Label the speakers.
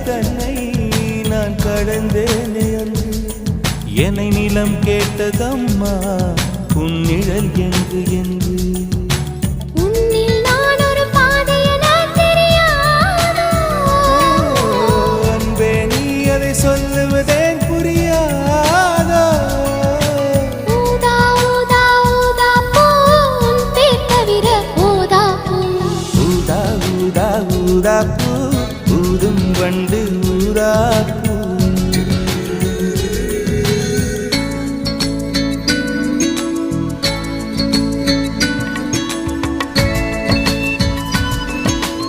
Speaker 1: தன்னை நான் கடந்தேனே அன்று என்னை நிலம் கேட்டதம்மா உன்னிழல் என்று என்று அன்பே நீ அதை சொல்லுவதேன் புரியாதோ ஊதா ஊதா ஊதா பூ ஊதும் வண்டு ஊதா